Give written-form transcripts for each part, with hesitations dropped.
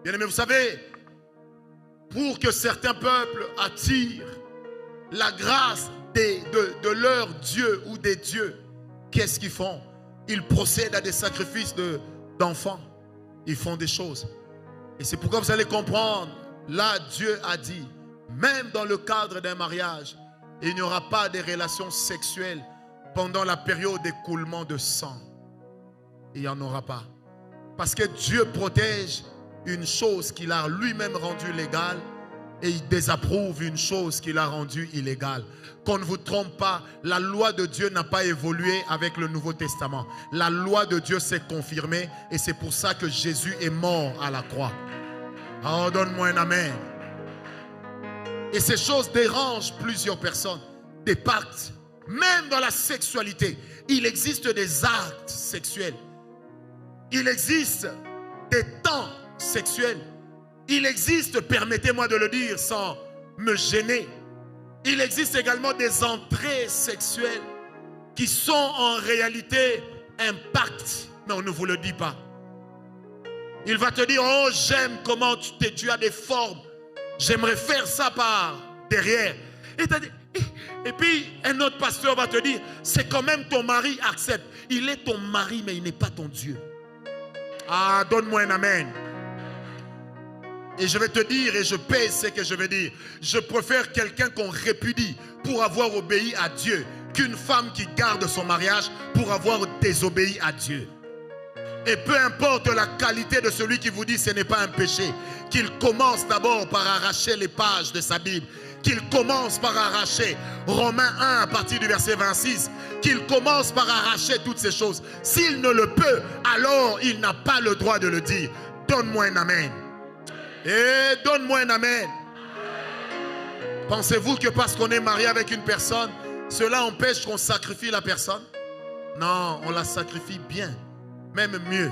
Bien-aimés, vous savez, pour que certains peuples attirent la grâce de leur Dieu ou des dieux, qu'est-ce qu'ils font? Ils procèdent à des sacrifices d'enfants. Ils font des choses. Et c'est pourquoi vous allez comprendre, là Dieu a dit, même dans le cadre d'un mariage, il n'y aura pas de relations sexuelles pendant la période d'écoulement de sang. Il n'y en aura pas. Parce que Dieu protège une chose qu'il a lui-même rendue légale et il désapprouve une chose qu'il a rendue illégale. Qu'on ne vous trompe pas, la loi de Dieu n'a pas évolué avec le Nouveau Testament. La loi de Dieu s'est confirmée et c'est pour ça que Jésus est mort à la croix. Oh, donne-moi un amen. Et ces choses dérangent plusieurs personnes. Des pactes, même dans la sexualité, il existe des actes sexuels. Il existe des temps sexuels. Il existe, permettez-moi de le dire sans me gêner, il existe également des entrées sexuelles qui sont en réalité un pacte, mais on ne vous le dit pas. Il va te dire, oh j'aime comment tu as des formes, j'aimerais faire ça par derrière. Et puis un autre pasteur va te dire, c'est quand même ton mari, accepte. Il est ton mari mais il n'est pas ton Dieu. Ah, donne-moi un amen. Et je vais te dire, et je pèse ce que je vais dire, je préfère quelqu'un qu'on répudie pour avoir obéi à Dieu qu'une femme qui garde son mariage pour avoir désobéi à Dieu. Et peu importe la qualité de celui qui vous dit ce n'est pas un péché, qu'il commence d'abord par arracher les pages de sa Bible, qu'il commence par arracher Romains 1 à partir du verset 26, qu'il commence par arracher toutes ces choses. S'il ne le peut, alors il n'a pas le droit de le dire. Donne-moi un amen. Et donne-moi un amen. Pensez-vous que parce qu'on est marié avec une personne, cela empêche qu'on sacrifie la personne? Non, on la sacrifie bien, même mieux.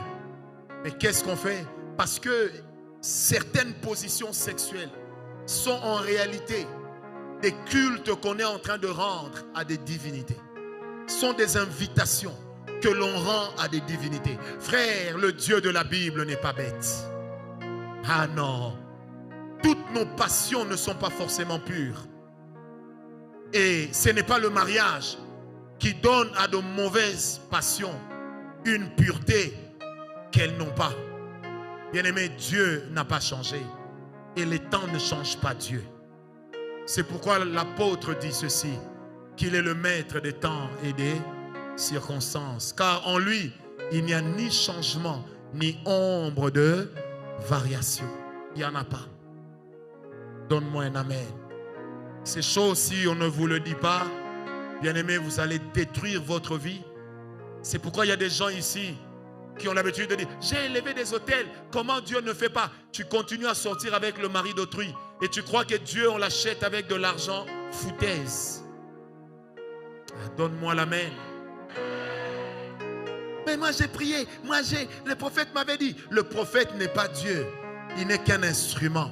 Mais qu'est-ce qu'on fait? Parce que certaines positions sexuelles sont en réalité des cultes qu'on est en train de rendre à des divinités. Sont des invitations que l'on rend à des divinités. Frère, le Dieu de la Bible n'est pas bête. Ah non, toutes nos passions ne sont pas forcément pures. Et ce n'est pas le mariage qui donne à de mauvaises passions une pureté qu'elles n'ont pas. Bien-aimé, Dieu n'a pas changé. Et les temps ne changent pas Dieu. C'est pourquoi l'apôtre dit ceci, qu'il est le maître des temps et des circonstances. Car en lui, il n'y a ni changement, ni ombre de variation. Il n'y en a pas. Donne-moi un amen. Ces choses, si on ne vous le dit pas, bien aimé, vous allez détruire votre vie. C'est pourquoi il y a des gens ici qui ont l'habitude de dire, j'ai élevé des autels, comment Dieu ne fait pas? Tu continues à sortir avec le mari d'autrui et tu crois que Dieu, on l'achète avec de l'argent. Foutaise. Donne-moi l'amen. Mais moi j'ai prié, le prophète m'avait dit. Le prophète n'est pas Dieu, il n'est qu'un instrument.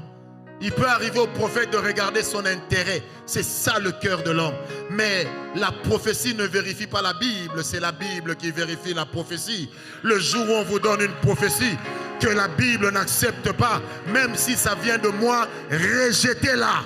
Il peut arriver au prophète de regarder son intérêt. C'est ça le cœur de l'homme. Mais la prophétie ne vérifie pas la Bible. C'est la Bible qui vérifie la prophétie. Le jour où on vous donne une prophétie que la Bible n'accepte pas, même si ça vient de moi, rejetez-la.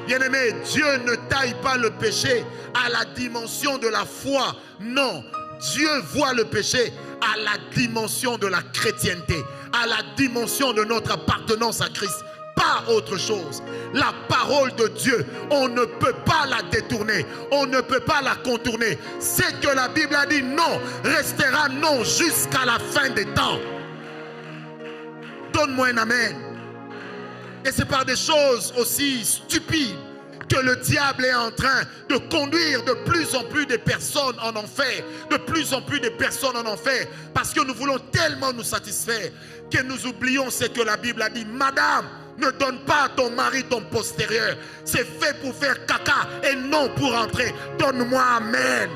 Bien-aimé, Dieu ne taille pas le péché à la dimension de la foi. Non, Dieu voit le péché à la dimension de la chrétienté, à la dimension de notre appartenance à Christ. Pas autre chose. La parole de Dieu, on ne peut pas la détourner, on ne peut pas la contourner. C'est que la Bible a dit non, restera non jusqu'à la fin des temps. Donne-moi un amen. Et c'est par des choses aussi stupides que le diable est en train de conduire de plus en plus de personnes en enfer. De plus en plus de personnes en enfer. Parce que nous voulons tellement nous satisfaire que nous oublions ce que la Bible a dit. Madame, ne donne pas à ton mari ton postérieur. C'est fait pour faire caca et non pour entrer. Donne-moi amen.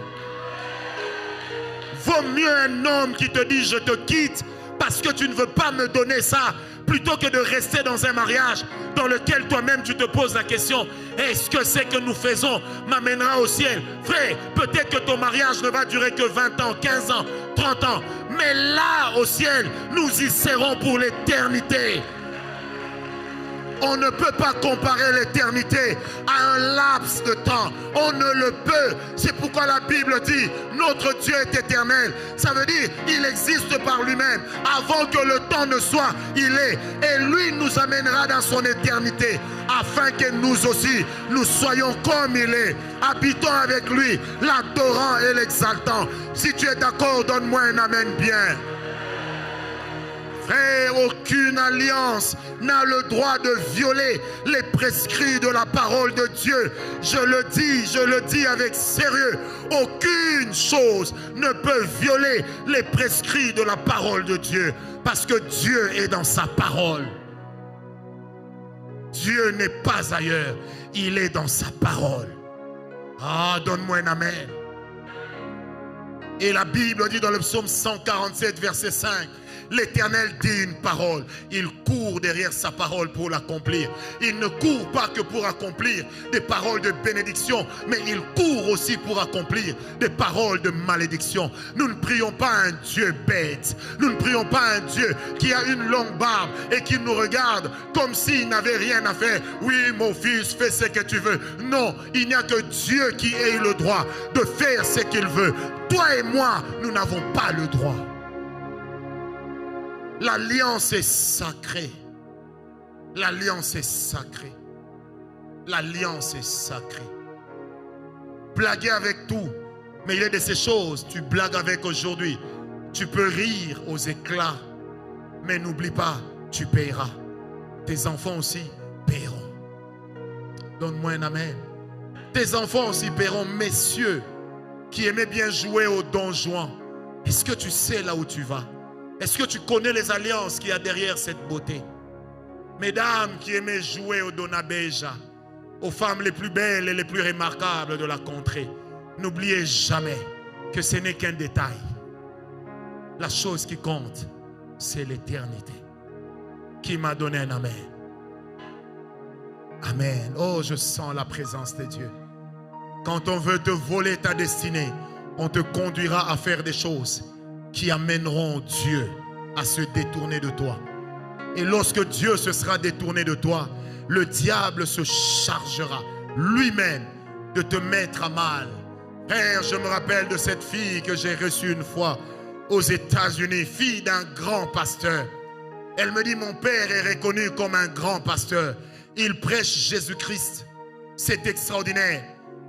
Vaut mieux un homme qui te dit je te quitte parce que tu ne veux pas me donner ça, plutôt que de rester dans un mariage dans lequel toi-même tu te poses la question, est-ce que ce que nous faisons m'amènera au ciel? Frère, peut-être que ton mariage ne va durer que 20 ans, 15 ans, 30 ans, mais là au ciel, nous y serons pour l'éternité. On ne peut pas comparer l'éternité à un laps de temps. On ne le peut. C'est pourquoi la Bible dit, notre Dieu est éternel. Ça veut dire, il existe par lui-même. Avant que le temps ne soit, il est. Et lui nous amènera dans son éternité, afin que nous aussi, nous soyons comme il est. Habitons avec lui, l'adorant et l'exaltant. Si tu es d'accord, donne-moi un amen bien. Frère, aucune alliance n'a le droit de violer les prescrits de la parole de Dieu. Je le dis avec sérieux. Aucune chose ne peut violer les prescrits de la parole de Dieu. Parce que Dieu est dans sa parole. Dieu n'est pas ailleurs. Il est dans sa parole. Ah, donne-moi un amen. Et la Bible dit dans le psaume 147, verset 5, l'Éternel dit une parole, il court derrière sa parole pour l'accomplir. Il ne court pas que pour accomplir des paroles de bénédiction, mais il court aussi pour accomplir des paroles de malédiction. Nous ne prions pas un Dieu bête. Nous ne prions pas un Dieu qui a une longue barbe et qui nous regarde comme s'il n'avait rien à faire. Oui, mon fils, fais ce que tu veux. Non, il n'y a que Dieu qui ait le droit de faire ce qu'il veut. Toi et moi, nous n'avons pas le droit. L'alliance est sacrée. L'alliance est sacrée. L'alliance est sacrée. Blaguer avec tout. Mais il y a de ces choses, tu blagues avec aujourd'hui. Tu peux rire aux éclats. Mais n'oublie pas, tu paieras. Tes enfants aussi paieront. Donne-moi un amen. Tes enfants aussi paieront. Messieurs qui aimaient bien jouer au Don Juan, est-ce que tu sais là où tu vas? Est-ce que tu connais les alliances qu'il y a derrière cette beauté? Mesdames qui aimaient jouer au Donabeja, aux femmes les plus belles et les plus remarquables de la contrée, n'oubliez jamais que ce n'est qu'un détail. La chose qui compte, c'est l'éternité. Qui m'a donné un amen? Amen. Oh, je sens la présence de Dieu. Quand on veut te voler ta destinée, on te conduira à faire des choses qui amèneront Dieu à se détourner de toi. Et lorsque Dieu se sera détourné de toi, le diable se chargera lui-même de te mettre à mal. Frère, je me rappelle de cette fille que j'ai reçue une fois aux États-Unis, fille d'un grand pasteur. Elle me dit, mon père est reconnu comme un grand pasteur. Il prêche Jésus-Christ. C'est extraordinaire.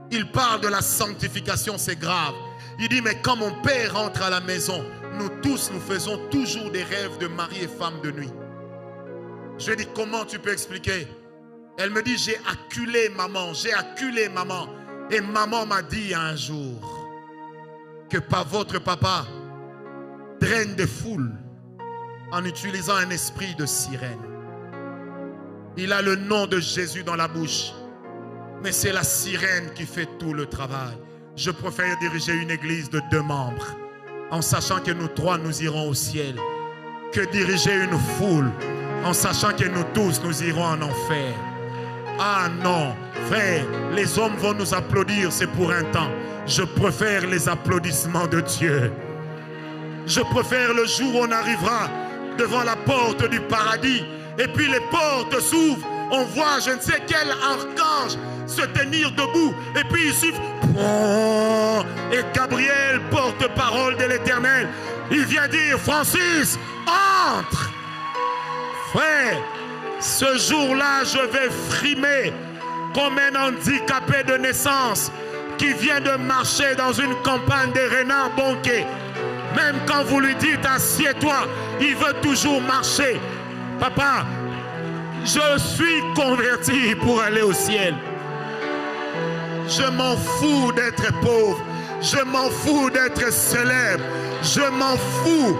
Il parle de la sanctification, c'est grave. Il dit, mais quand mon père rentre à la maison, nous tous, nous faisons toujours des rêves de mari et femme de nuit. Je lui ai dit, comment tu peux expliquer? Elle me dit, j'ai acculé maman, Et maman m'a dit un jour que votre papa draine des foules en utilisant un esprit de sirène. Il a le nom de Jésus dans la bouche, mais c'est la sirène qui fait tout le travail. Je préfère diriger une église de 2 membres, en sachant que nous 3, nous irons au ciel, que diriger une foule, en sachant que nous tous, nous irons en enfer. Ah non, frère, les hommes vont nous applaudir, c'est pour un temps. Je préfère les applaudissements de Dieu. Je préfère le jour où on arrivera devant la porte du paradis, et puis les portes s'ouvrent, on voit je ne sais quel archange se tenir debout, et puis il suffit, et Gabriel, porte-parole de l'Éternel, il vient dire, Francis, entre. Frère, ce jour-là, je vais frimer comme un handicapé de naissance qui vient de marcher dans une campagne de renards bonqués. Même quand vous lui dites, assieds-toi, il veut toujours marcher. Papa, je suis converti pour aller au ciel. Je m'en fous d'être pauvre. Je m'en fous d'être célèbre. Je m'en fous.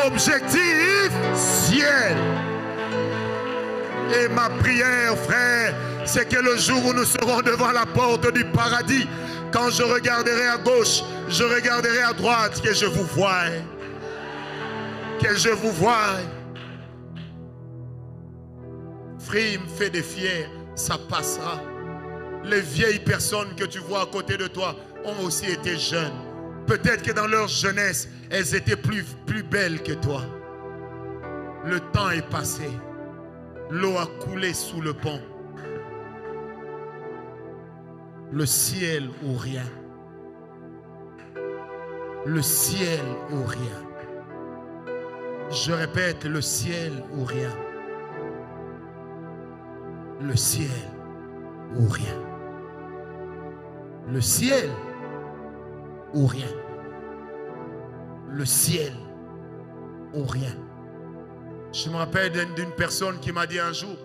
Objectif, ciel. Et ma prière, frère, c'est que le jour où nous serons devant la porte du paradis, quand je regarderai à gauche, je regarderai à droite, que je vous voie. Que je vous voie. l'Éphraïm fait des fiers, ça passera. Les vieilles personnes que tu vois à côté de toi ont aussi été jeunes. Peut-être que dans leur jeunesse, elles étaient plus belles que toi. Le temps est passé. L'eau a coulé sous le pont. Le ciel ou rien. Le ciel ou rien. Je répète, le ciel ou rien. Le ciel ou rien. Le ciel ou rien. Le ciel ou rien. Je me rappelle d'une personne qui m'a dit un jour,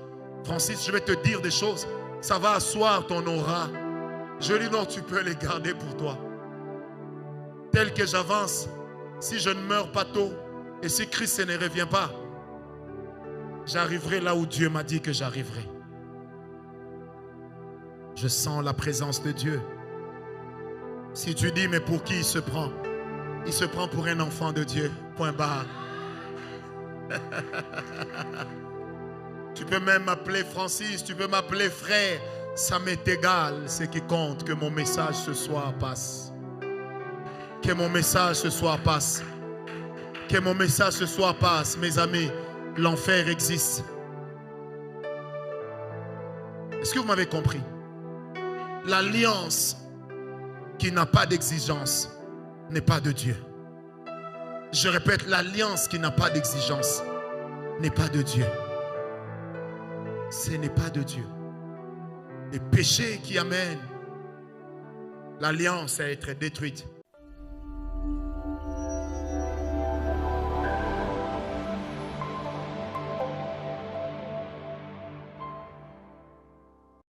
Francis, je vais te dire des choses, ça va asseoir ton aura. Je lui dis non, tu peux les garder pour toi. Tel que j'avance, si je ne meurs pas tôt et si Christ ne revient pas, j'arriverai là où Dieu m'a dit que j'arriverai. Je sens la présence de Dieu. Si tu dis, mais pour qui il se prend? Il se prend pour un enfant de Dieu. Point barre. Tu peux même m'appeler Francis, tu peux m'appeler frère. Ça m'est égal. Ce qui compte, que mon message ce soir passe. Que mon message ce soir passe. Que mon message ce soir passe. Mes amis, l'enfer existe. Est-ce que vous m'avez compris? L'alliance qui n'a pas d'exigence n'est pas de Dieu. Je répète, l'alliance qui n'a pas d'exigence n'est pas de Dieu. Ce n'est pas de Dieu. Les péchés qui amènent l'alliance à être détruite